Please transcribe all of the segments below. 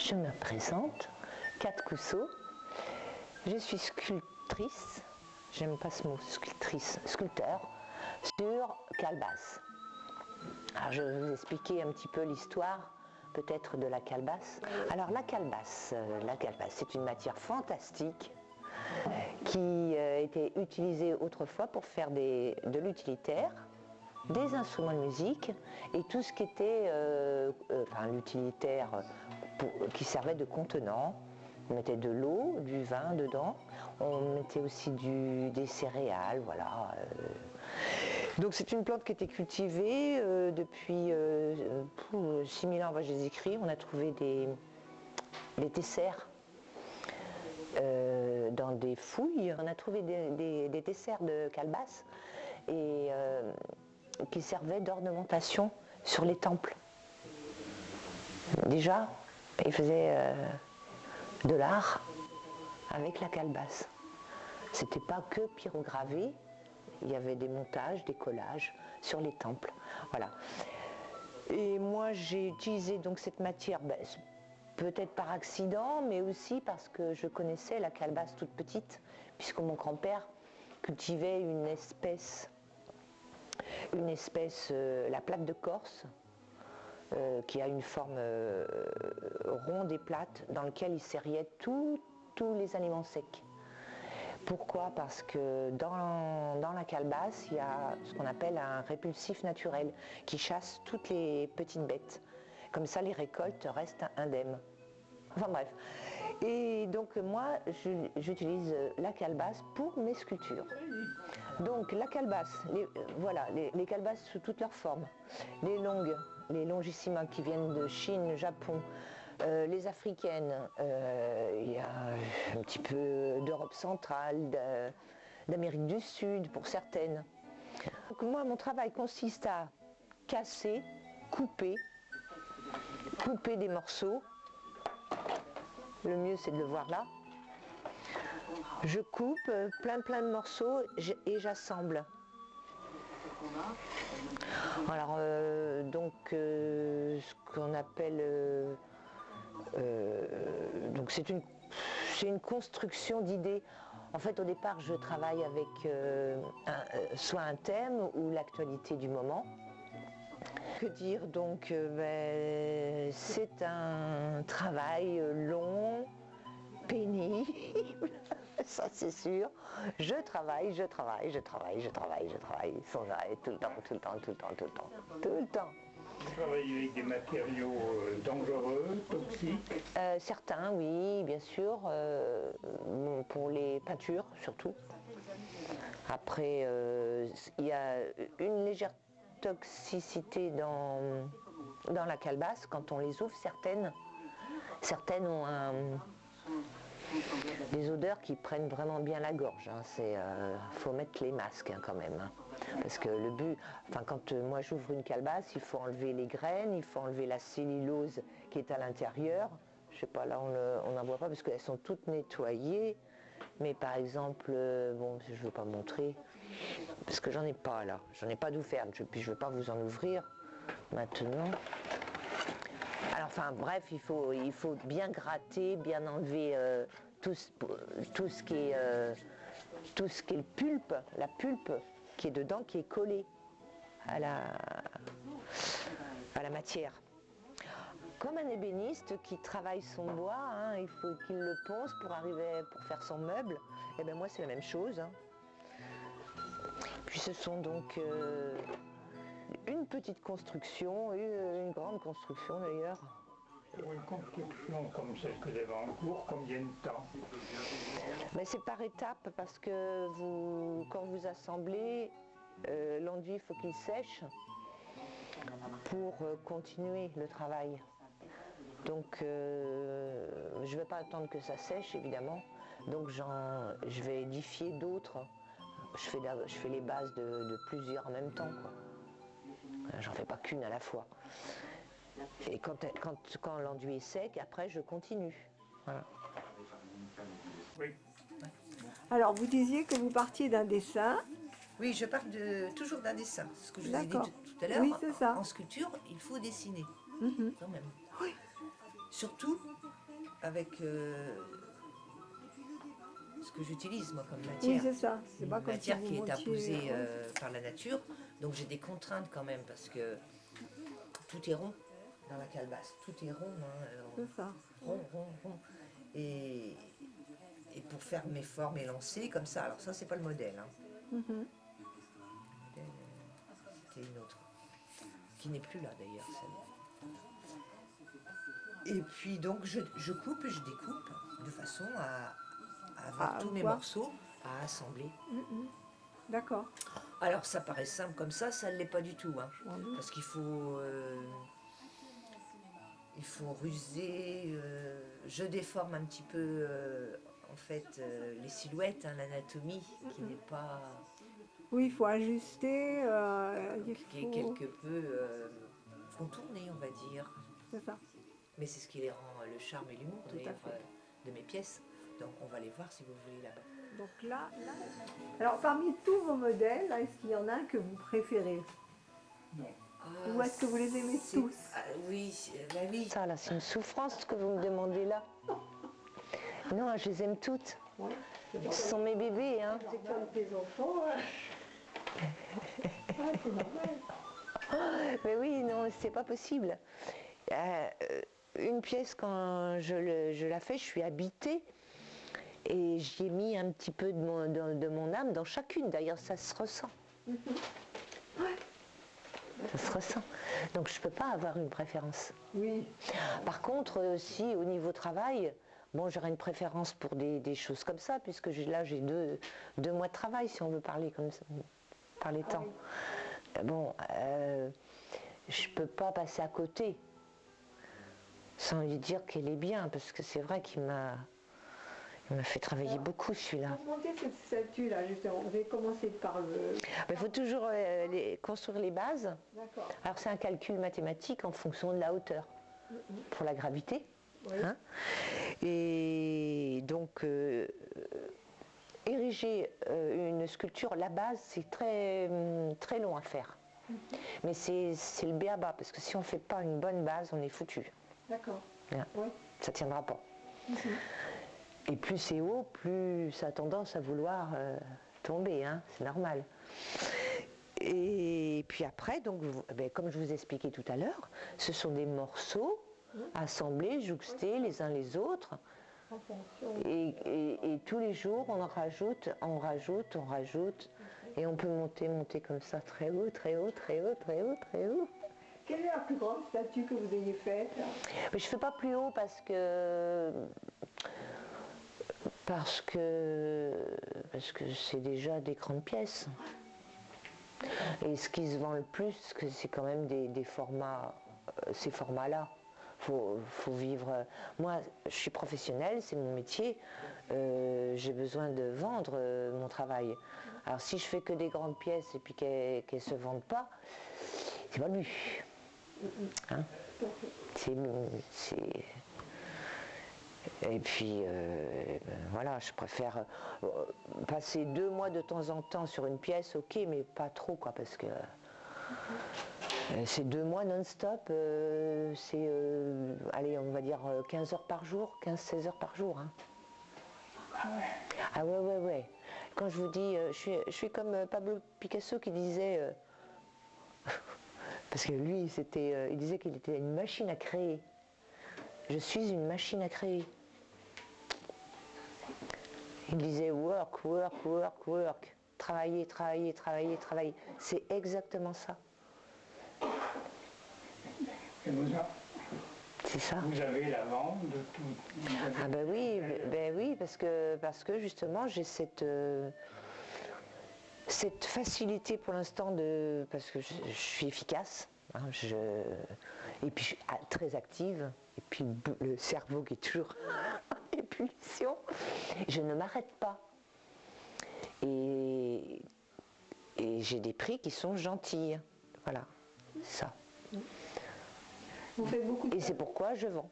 Je me présente, Kat Cousseau. Je suis sculptrice, j'aime pas ce mot, sculptrice, sculpteur, sur calebasse. Alors je vais vous expliquer un petit peu l'histoire peut-être de la calebasse. Alors la calebasse, c'est une matière fantastique qui était utilisée autrefois pour faire de l'utilitaire, des instruments de musique et tout ce qui était l'utilitaire qui servait de contenant. On mettait de l'eau, du vin dedans, on mettait aussi des céréales, voilà. Donc c'est une plante qui était cultivée depuis 6000 ans avant Jésus-Christ. On a trouvé des tessères dans des fouilles. On a trouvé des tessères de calebasse et qui servaient d'ornementation sur les temples. Déjà, ils faisaient de l'art avec la calebasse. C'était pas que pyrogravé, il y avait des montages, des collages sur les temples. Voilà. Et moi j'ai utilisé donc cette matière, peut-être par accident, mais aussi parce que je connaissais la calebasse toute petite, puisque mon grand-père cultivait une espèce, la plaque de Corse, qui a une forme ronde et plate, dans laquelle il serriait tous les aliments secs. Pourquoi? Parce que dans la calebasse, il y a ce qu'on appelle un répulsif naturel qui chasse toutes les petites bêtes. Comme ça, les récoltes restent indemnes. Enfin bref. Et donc moi, j'utilise la calebasse pour mes sculptures. Donc la calebasse, les calebasses sous toutes leurs formes. Les longues, les longissimas qui viennent de Chine, Japon, les africaines, il y a un petit peu d'Europe centrale, d'Amérique du Sud pour certaines. Donc moi, mon travail consiste à casser, couper des morceaux. Le mieux, c'est de le voir là. Je coupe plein de morceaux et j'assemble. Alors, ce qu'on appelle... donc c'est une construction d'idées. En fait, au départ, je travaille avec soit un thème ou l'actualité du moment. Que dire donc, c'est un travail long, pénible, ça c'est sûr. Je travaille sans arrêt, tout le temps. Vous travaillez avec des matériaux dangereux, toxiques? Certains, oui, bien sûr, pour les peintures surtout. Après, il y a une légère toxicité dans la calebasse quand on les ouvre. Certaines ont des odeurs qui prennent vraiment bien la gorge. Faut mettre les masques quand même. Parce que le but, quand moi j'ouvre une calebasse, il faut enlever les graines, il faut enlever la cellulose qui est à l'intérieur. Je sais pas, là on n'en voit pas parce qu'elles sont toutes nettoyées. Mais par exemple, je ne veux pas montrer, parce que j'en ai pas là, j'en ai pas d'où faire, puis je ne veux pas vous en ouvrir maintenant. Alors bref, il faut bien gratter, bien enlever tout ce qui est le pulpe, la pulpe qui est dedans, qui est collée à la matière. Comme un ébéniste qui travaille son bois, il faut qu'il le ponce pour faire son meuble. Et bien moi c'est la même chose. Puis ce sont donc une petite construction, une grande construction d'ailleurs. Pour une construction comme celle que vous avez en cours, combien de temps? C'est par étapes parce que quand vous assemblez, l'enduit il faut qu'il sèche pour continuer le travail. Donc je ne vais pas attendre que ça sèche évidemment, donc je vais édifier d'autres. Je fais les bases de plusieurs en même temps, quoi. J'en fais pas qu'une à la fois. Et quand l'enduit est sec, après je continue. Voilà. Oui. Alors vous disiez que vous partiez d'un dessin. Oui, je pars toujours d'un dessin. Ce que je vous ai dit tout à l'heure, oui, c'est ça. En sculpture, il faut dessiner, quand même. Oui. Surtout avec ce que j'utilise moi comme Oui, matière. c'est ça. C'est pas Une comme matière si vous qui est montiez, imposée par la nature, donc j'ai des contraintes quand même parce que tout est rond dans la calebasse, tout est rond, hein, c'est ça. rond, rond, rond. Et pour faire mes formes élancées comme ça, alors ça c'est pas le modèle, hein. Mhm. Le modèle, c'était une autre, qui n'est plus là d'ailleurs celle-là. Et puis donc je coupe et je découpe de façon à avoir À tous mes voir. morceaux à assembler. Mhm. D'accord. Alors ça paraît simple comme ça ne l'est pas du tout, hein, Je m'en doute. parce qu'il faut ruser. Je déforme un petit peu en fait les silhouettes, hein, l'anatomie qui n'est pas Oui, il faut ajuster. Il qui est faut... quelque peu contournée, on va dire. C'est ça. Mais c'est ce qui les rend le charme et l'humour Tout à d'ailleurs fait. de mes pièces. Donc on va les voir si vous voulez là-bas. Donc là. Alors, parmi tous vos modèles, là, est-ce qu'il y en a un que vous préférez? Ou est-ce que vous les aimez C'est- tous? Oui, bah oui. Ça là, c'est une souffrance ce que vous me demandez là. Non, je les aime toutes. Ouais. Ce sont mes bébés, hein. C'est comme tes enfants. C'est normal. Mais oui, non, c'est pas possible. Une pièce, quand je la fais, je suis habitée. Et j'y ai mis un petit peu de mon âme dans chacune. D'ailleurs, ça se ressent. Ça se ressent. Donc, je ne peux pas avoir une préférence. Oui. Par contre, si au niveau travail, bon, j'aurais une préférence pour des choses comme ça, puisque là, j'ai deux mois de travail, si on veut parler comme ça, par les temps. Bon, je ne peux pas passer à côté sans lui dire qu'elle est bien, parce que c'est vrai qu'il m'a fait travailler beaucoup celui-là. Pour monter cette statue-là, justement, vous avez commencé par le... Il faut toujours construire les bases. D'accord. Alors c'est un calcul mathématique en fonction de la hauteur pour la gravité. Oui. Hein. Et donc ériger une sculpture, la base, c'est très, très long à faire. Mais c'est le b.a.-ba, parce que si on ne fait pas une bonne base, on est foutu. D'accord. Hein. Oui. Ça ne tiendra pas. Et plus c'est haut, plus ça a tendance à vouloir tomber, hein, c'est normal. Et puis après, donc, comme je vous ai expliqué tout à l'heure, ce sont des morceaux assemblés, jouxtés les uns les autres. En fonction. Et tous les jours, on rajoute, et on peut monter comme ça, très haut, très haut, très haut, très haut, très haut. Quelle est la plus grande statue que vous ayez faite? Mais je ne fais pas plus haut parce que c'est déjà des grandes pièces. Et ce qui se vend le plus, c'est quand même des formats, ces formats-là. Faut vivre. Moi, je suis professionnelle, c'est mon métier. J'ai besoin de vendre mon travail. Alors si je fais que des grandes pièces et puis qu'elles ne se vendent pas, c'est pas le but. Hein, Et puis, voilà, je préfère passer 2 mois de temps en temps sur une pièce, ok, mais pas trop, quoi, parce que c'est 2 mois non-stop, c'est, allez, on va dire 15 heures par jour, 15-16 heures par jour. Hein. Ah ouais. Quand je vous dis, je suis comme Pablo Picasso qui disait, parce que lui, il disait qu'il était une machine à créer. Je suis une machine à créer. Il disait work, work, work, work. Travailler, travailler, travailler, travailler. C'est exactement ça. Et C'est ça. vous avez la vente de tout. Ah ben oui, parce que justement j'ai cette facilité pour l'instant parce que je suis efficace, hein, et puis je suis très active, et puis le cerveau qui est toujours en ébullition, je ne m'arrête pas. Et j'ai des prix qui sont gentils. Voilà, ça. Vous faites beaucoup de... Et c'est pourquoi je vends.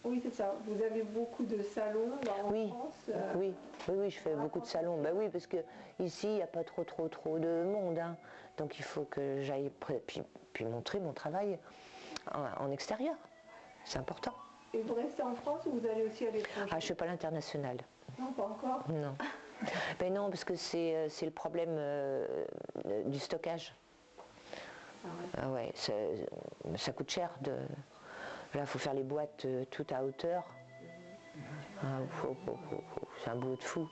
Oui, c'est ça. Vous avez beaucoup de salons là, en Oui, France. oui, je fais beaucoup de salons. Ben oui, parce que ici, il n'y a pas trop de monde. Hein. Donc il faut que j'aille puis montrer mon travail en extérieur. C'est important. Et vous restez en France ou vous allez aussi à l'étranger? Ah, je ne fais pas l'international. Non, pas encore. Non. Ben non, parce que c'est le problème du stockage. Ah ouais, ça coûte cher. Là, il faut faire les boîtes tout à hauteur. Ah, c'est un boulot de fou.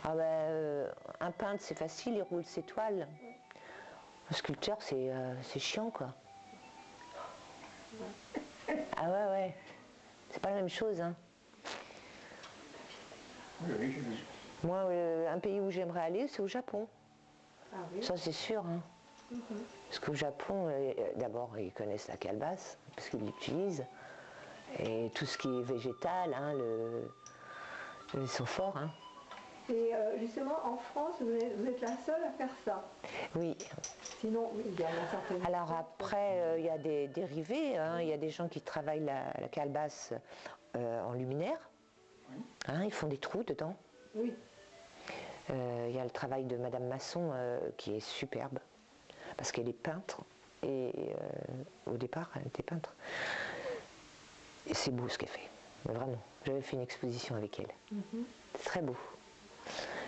Ah ben, un peintre, c'est facile, il roule ses toiles. Un sculpteur, c'est chiant, quoi. Ah ouais. C'est pas la même chose, hein. Oui, Moi, un pays où j'aimerais aller, c'est au Japon. Ah oui. Ça, c'est sûr, hein. Parce qu'au Japon, d'abord, ils connaissent la calebasse, parce qu'ils l'utilisent. Et tout ce qui est végétal, hein, ils sont forts, hein. Et justement, en France, vous êtes la seule à faire ça. Oui. Sinon, oui, il y en a certaines. Alors après, il y a des dérivés, hein. Il y a des gens qui travaillent la calebasse en luminaire. Hein, ils font des trous dedans. Oui. Il y a le travail de Madame Masson qui est superbe, parce qu'elle est peintre, et au départ, elle était peintre. Et c'est beau ce qu'elle fait, vraiment. J'avais fait une exposition avec elle. C'est très beau.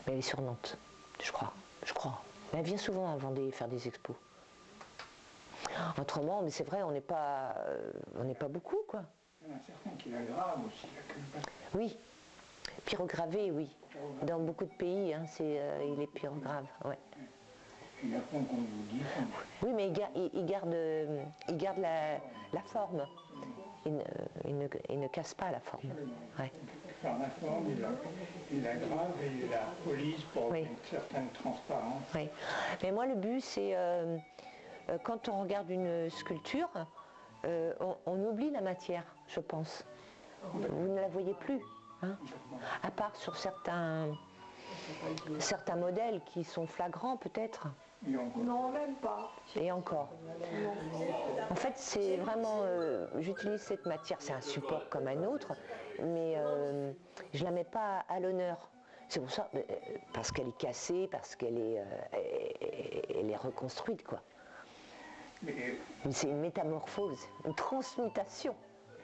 Mais elle est sur Nantes, je crois. Mais elle vient souvent faire des expos. Autrement, mais c'est vrai, on n'est pas beaucoup, quoi. il y en a certains qui la gravent aussi, la calebasse. Oui, pyrogravé, oui. Dans beaucoup de pays, hein, il est pyrograve, ouais. Et après, comme vous dites, Oui, mais il garde la forme. Il ne casse pas la forme. Ouais. faire la forme, il la grave et il la polise pour Oui. une certaine transparence. Oui. Mais moi, le but, c'est quand on regarde une sculpture, on oublie la matière, je pense. Vous ne la voyez plus, hein, à part sur certains modèles qui sont flagrants, peut-être. Et encore. Non, même pas. Et encore. En fait, c'est vraiment, j'utilise cette matière, c'est un support comme un autre, mais je ne la mets pas à l'honneur. C'est pour ça, parce qu'elle est cassée, parce qu'elle est reconstruite, quoi. Mais C'est une métamorphose, une transmutation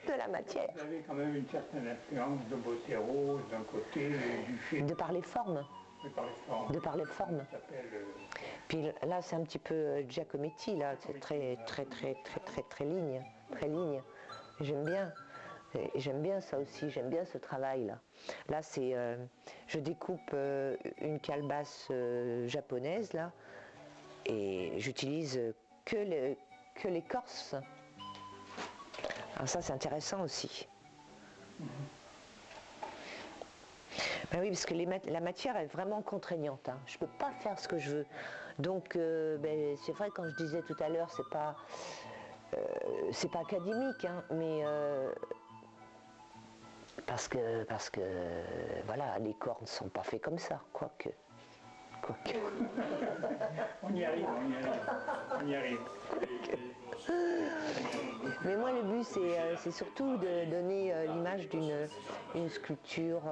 de la matière, vous avez quand même une certaine influence de Botero d'un côté et du fait de par les formes, de par les formes. Ça s'appelle, Puis là, c'est un petit peu Giacometti, là, c'est très ligne, très ligne. J'aime bien. Et j'aime bien ça aussi, j'aime bien ce travail-là. Là, je découpe une calebasse japonaise, là, et j'utilise que l'écorce. Alors ça, c'est intéressant aussi. Ben oui, parce que la matière est vraiment contraignante, hein. Je ne peux pas faire ce que je veux. Donc, c'est vrai, quand je disais tout à l'heure, c'est pas académique, hein, mais parce que voilà, les corps ne sont pas faits comme ça, quoique. on y arrive. Mais moi, le but, c'est surtout de donner l'image d'une sculpture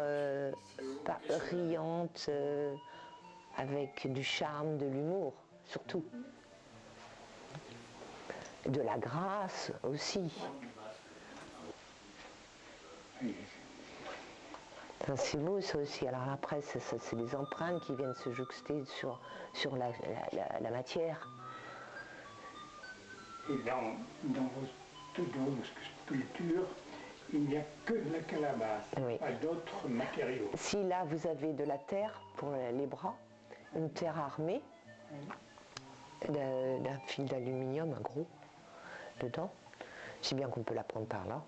riante, avec du charme, de l'humour, surtout. De la grâce aussi. C'est beau ça aussi. Alors après, c'est des empreintes qui viennent se jouxter sur la matière. Et dans toutes vos sculptures, il n'y a que de la calebasse, Oui. pas d'autres matériaux. Si là, vous avez de la terre pour les bras, une terre armée, d'un fil d'aluminium, un gros, dedans, si bien qu'on peut la prendre par là.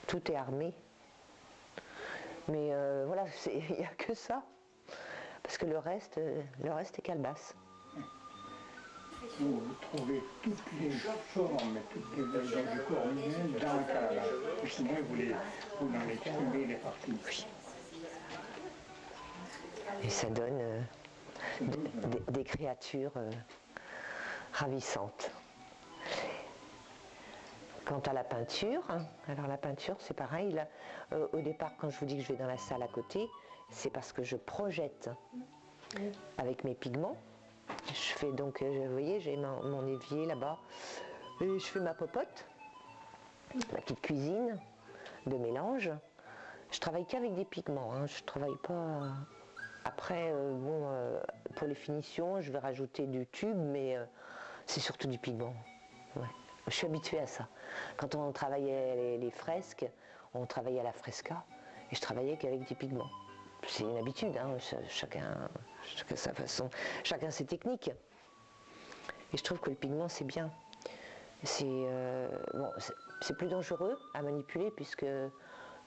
Tout est armé. Mais voilà, il n'y a que ça. Parce que le reste est calebasse. Vous trouvez toutes les formes, toutes les valeurs du corps humain dans la calebasse. Sinon, vous en exprimez les parties. Oui. Et ça donne des créatures ravissantes. Quant à la peinture, alors la peinture c'est pareil, là, au départ quand je vous dis que je vais dans la salle à côté, c'est parce que je projette avec mes pigments. Je fais donc, vous voyez, j'ai mon évier là-bas, et je fais ma popote, ma petite cuisine, de mélange. Je travaille qu'avec des pigments, hein. Je travaille pas... Après, pour les finitions, je vais rajouter du tube, mais c'est surtout du pigment. Ouais. Je suis habituée à ça. Quand on travaillait les fresques, on travaillait à la fresca, et je travaillais qu'avec des pigments. C'est une habitude, hein. Chacun sa façon, chacun ses techniques. Et je trouve que le pigment, c'est bien. C'est plus dangereux à manipuler, puisque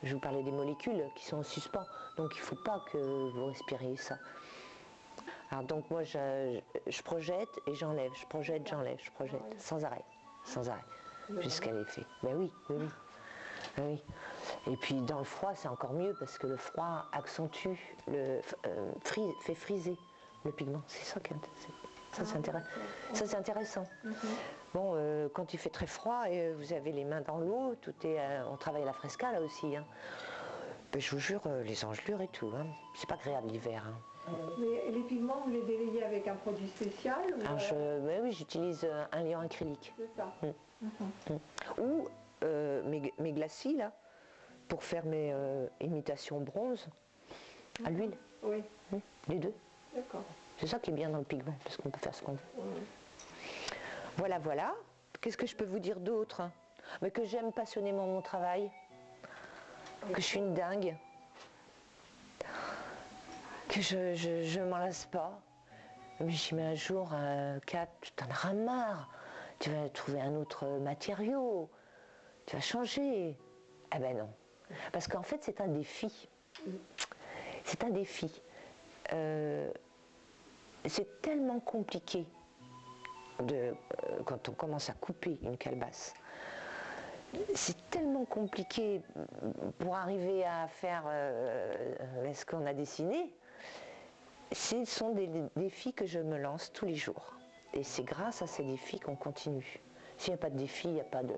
je vous parlais des molécules qui sont en suspens. Donc il ne faut pas que vous respiriez ça. Alors donc moi, je projette et j'enlève, je projette, j'enlève, je projette, sans arrêt, jusqu'à l'effet. Ben oui, oui, oui. Oui. Et puis dans le froid, c'est encore mieux, parce que le froid accentue, fait friser le pigment. C'est ça qui est intéressant. Ça, c'est intéressant. Bon, quand il fait très froid et vous avez les mains dans l'eau, on travaille à la fresca là aussi. Hein. Je vous jure, les engelures et tout, hein. C'est pas agréable l'hiver. Hein. Mais les pigments, vous les délayez avec un produit spécial Oui, j'utilise un liant acrylique. C'est ça. Ou mes glacis là, pour faire mes imitations bronze à l'huile. Oui. Les deux. D'accord. C'est ça qui est bien dans le pigment, parce qu'on peut faire ce qu'on veut. Voilà, voilà. Qu'est-ce que je peux vous dire d'autre? Mais que j'aime passionnément mon travail, que je suis une dingue, que je m'en lasse pas. Mais j'y mets un jour un cap, tu t'en auras marre, tu vas trouver un autre matériau, tu vas changer. Ah ben non. Parce qu'en fait, c'est un défi. C'est un défi. C'est tellement compliqué quand on commence à couper une calebasse. C'est tellement compliqué pour arriver à faire ce qu'on a dessiné. Ce sont des défis que je me lance tous les jours. Et c'est grâce à ces défis qu'on continue. S'il n'y a pas de défi, il n'y a pas de...